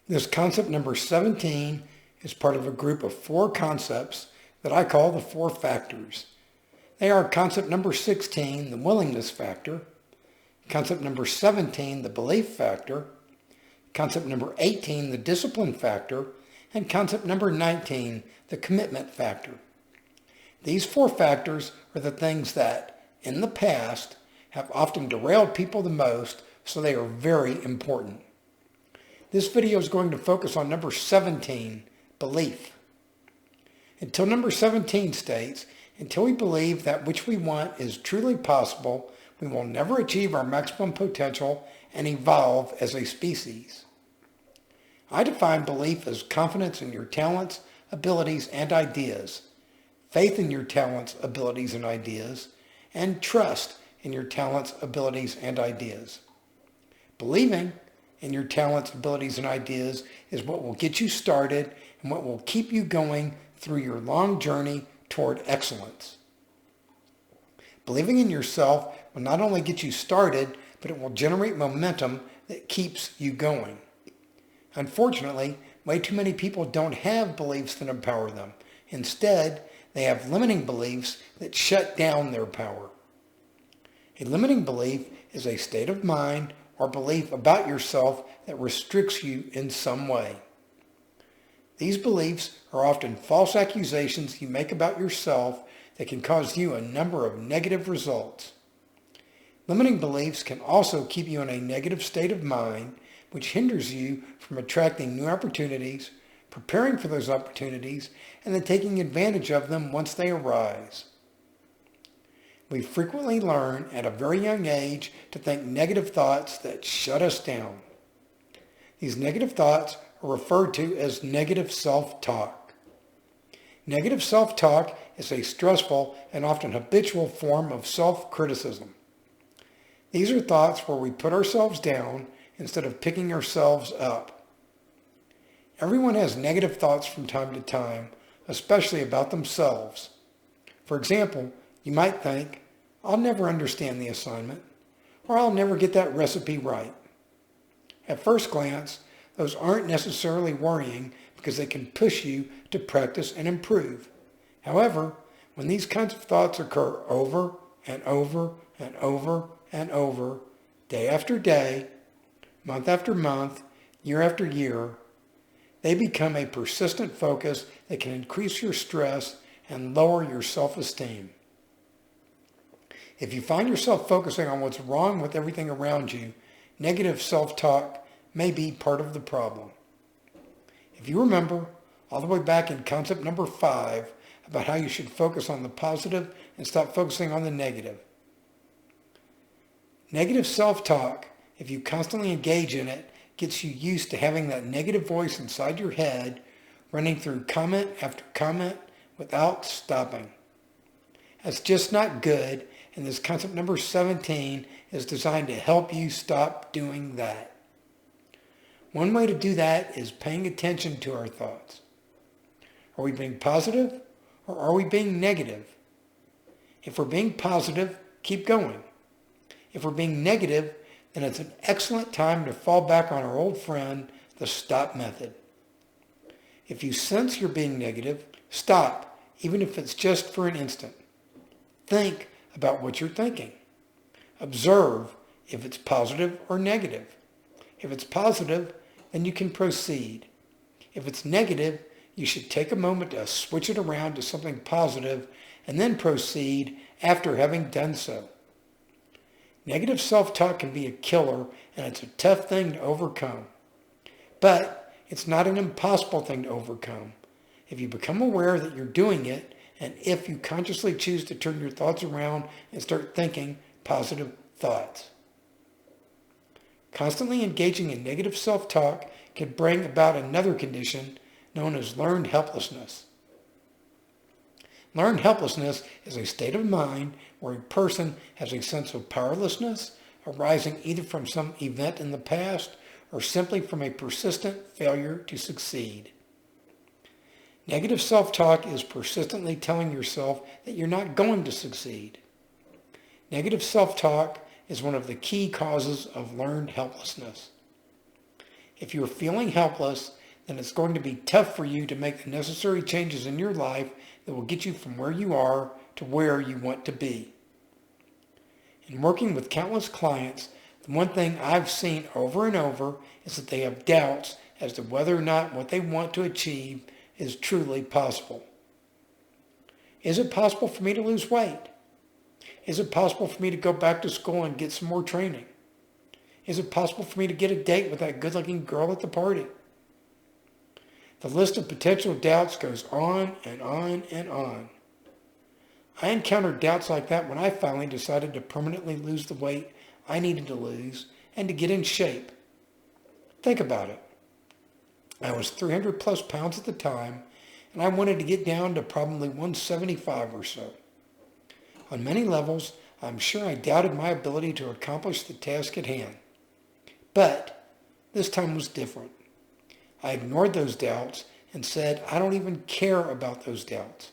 This concept number 17 is part of a group of 4 concepts that I call the 4 factors. They are concept number 16, the willingness factor, concept number 17, the belief factor, concept number 18, the discipline factor, and concept number 19, the commitment factor. These 4 factors are the things that, in the past, have often derailed people the most, so they are very important. This video is going to focus on number 17, belief. Until number 17 states, until we believe that which we want is truly possible, we will never achieve our maximum potential and evolve as a species. I define belief as confidence in your talents, abilities, and ideas, faith in your talents, abilities, and ideas, and trust in your talents, abilities, and ideas. Believing in your talents, abilities, and ideas is what will get you started and what will keep you going through your long journey toward excellence. Believing in yourself will not only get you started, but it will generate momentum that keeps you going. Unfortunately, way too many people don't have beliefs that empower them. Instead, they have limiting beliefs that shut down their power. A limiting belief is a state of mind or belief about yourself that restricts you in some way. These beliefs are often false accusations you make about yourself that can cause you a number of negative results. Limiting beliefs can also keep you in a negative state of mind, which hinders you from attracting new opportunities, preparing for those opportunities, and then taking advantage of them once they arise. We frequently learn at a very young age to think negative thoughts that shut us down. These negative thoughts are referred to as negative self-talk. Negative self-talk is a stressful and often habitual form of self-criticism. These are thoughts where we put ourselves down instead of picking ourselves up. Everyone has negative thoughts from time to time, especially about themselves. For example, you might think, I'll never understand the assignment, or I'll never get that recipe right. At first glance, those aren't necessarily worrying because they can push you to practice and improve. However, when these kinds of thoughts occur over and over and over and over, day after day, month after month, year after year, they become a persistent focus that can increase your stress and lower your self-esteem. If you find yourself focusing on what's wrong with everything around you, negative self-talk may be part of the problem. If you remember, all the way back in concept number 5, about how you should focus on the positive and stop focusing on the negative. Negative self-talk, if you constantly engage in it, gets you used to having that negative voice inside your head running through comment after comment without stopping. That's just not good, and this concept number 17 is designed to help you stop doing that. One way to do that is paying attention to our thoughts. Are we being positive or are we being negative? If we're being positive, keep going. If we're being negative, then it's an excellent time to fall back on our old friend, the stop method. If you sense you're being negative, stop, even if it's just for an instant. Think about what you're thinking. Observe if it's positive or negative. If it's positive, then you can proceed. If it's negative, you should take a moment to switch it around to something positive and then proceed after having done so. Negative self-talk can be a killer, and it's a tough thing to overcome. But it's not an impossible thing to overcome. If you become aware that you're doing it, and if you consciously choose to turn your thoughts around and start thinking positive thoughts. Constantly engaging in negative self-talk can bring about another condition known as learned helplessness. Learned helplessness is a state of mind where a person has a sense of powerlessness arising either from some event in the past or simply from a persistent failure to succeed. Negative self-talk is persistently telling yourself that you're not going to succeed. Negative self-talk is one of the key causes of learned helplessness. If you're feeling helpless, then it's going to be tough for you to make the necessary changes in your life that will get you from where you are to where you want to be. In working with countless clients, the one thing I've seen over and over is that they have doubts as to whether or not what they want to achieve is truly possible. Is it possible for me to lose weight? Is it possible for me to go back to school and get some more training? Is it possible for me to get a date with that good-looking girl at the party? The list of potential doubts goes on and on and on. I encountered doubts like that when I finally decided to permanently lose the weight I needed to lose and to get in shape. Think about it. I was 300 plus pounds at the time, and I wanted to get down to probably 175 or so. On many levels, I'm sure I doubted my ability to accomplish the task at hand. But this time was different. I ignored those doubts and said, I don't even care about those doubts.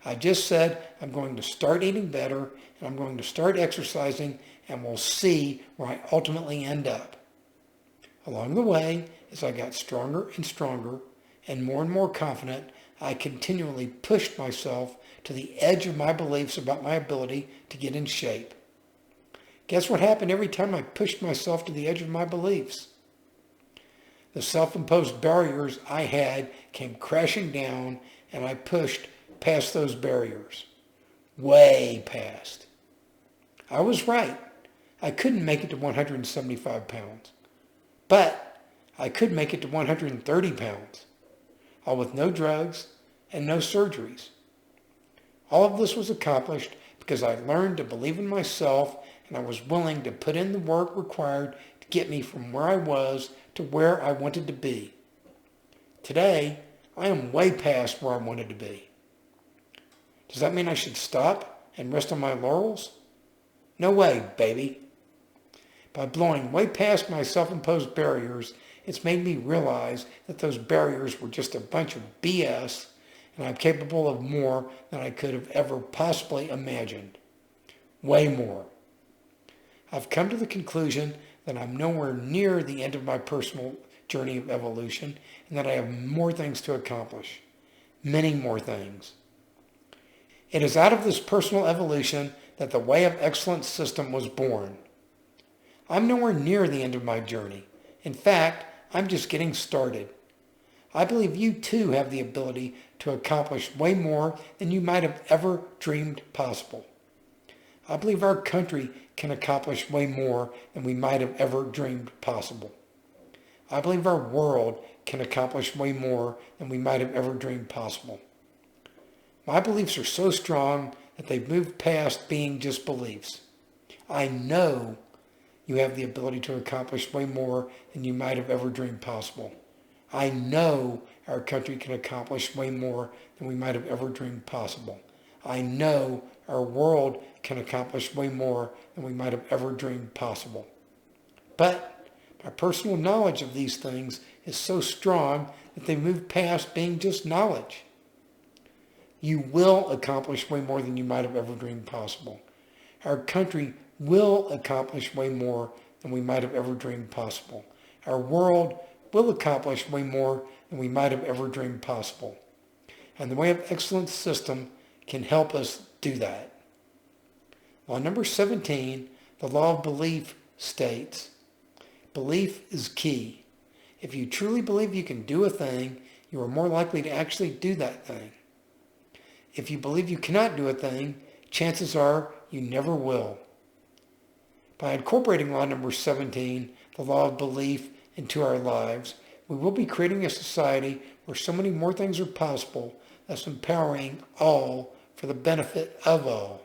I just said, I'm going to start eating better and I'm going to start exercising and we'll see where I ultimately end up. Along the way, as I got stronger and stronger and more confident, I continually pushed myself to the edge of my beliefs about my ability to get in shape. Guess what happened every time I pushed myself to the edge of my beliefs? The self-imposed barriers I had came crashing down and I pushed past those barriers. Way past. I was right. I couldn't make it to 175 pounds. But I could make it to 130 pounds. All with no drugs and no surgeries. All of this was accomplished because I learned to believe in myself and I was willing to put in the work required to get me from where I was to where I wanted to be. Today, I am way past where I wanted to be. Does that mean I should stop and rest on my laurels? No way, baby. By blowing way past my self-imposed barriers, it's made me realize that those barriers were just a bunch of BS and I'm capable of more than I could have ever possibly imagined. Way more. I've come to the conclusion that I'm nowhere near the end of my personal journey of evolution and that I have more things to accomplish. Many more things. It is out of this personal evolution that the Way of Excellence system was born. I'm nowhere near the end of my journey. In fact, I'm just getting started. I believe you too have the ability to accomplish way more than you might have ever dreamed possible. I believe our country can accomplish way more than we might have ever dreamed possible. I believe our world can accomplish way more than we might have ever dreamed possible. My beliefs are so strong that they've moved past being just beliefs. I know you have the ability to accomplish way more than you might have ever dreamed possible. I know our country can accomplish way more than we might have ever dreamed possible. I know our world can accomplish way more than we might have ever dreamed possible. But my personal knowledge of these things is so strong that they move past being just knowledge. You will accomplish way more than you might have ever dreamed possible. Our country will accomplish way more than we might have ever dreamed possible. Our world will accomplish way more than we might have ever dreamed possible. And the Way of Excellence system can help us do that. Law number 17, the law of belief states, belief is key. If you truly believe you can do a thing, you are more likely to actually do that thing. If you believe you cannot do a thing, chances are you never will. By incorporating law number 17, the law of belief, into our lives, we will be creating a society where so many more things are possible, thus empowering all for the benefit of all.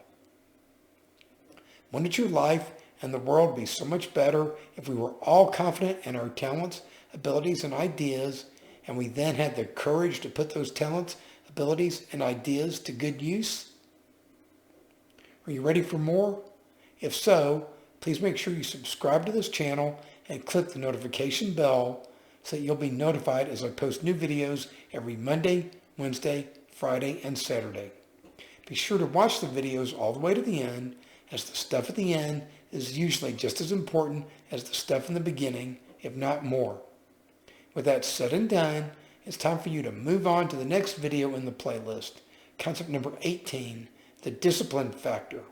Wouldn't your life and the world be so much better if we were all confident in our talents, abilities, and ideas, and we then had the courage to put those talents, abilities, and ideas to good use? Are you ready for more? If so, please make sure you subscribe to this channel and click the notification bell so that you'll be notified as I post new videos every Monday, Wednesday, Friday, and Saturday. Be sure to watch the videos all the way to the end, as the stuff at the end is usually just as important as the stuff in the beginning, if not more. With that said and done, it's time for you to move on to the next video in the playlist. Concept number 18, the discipline factor.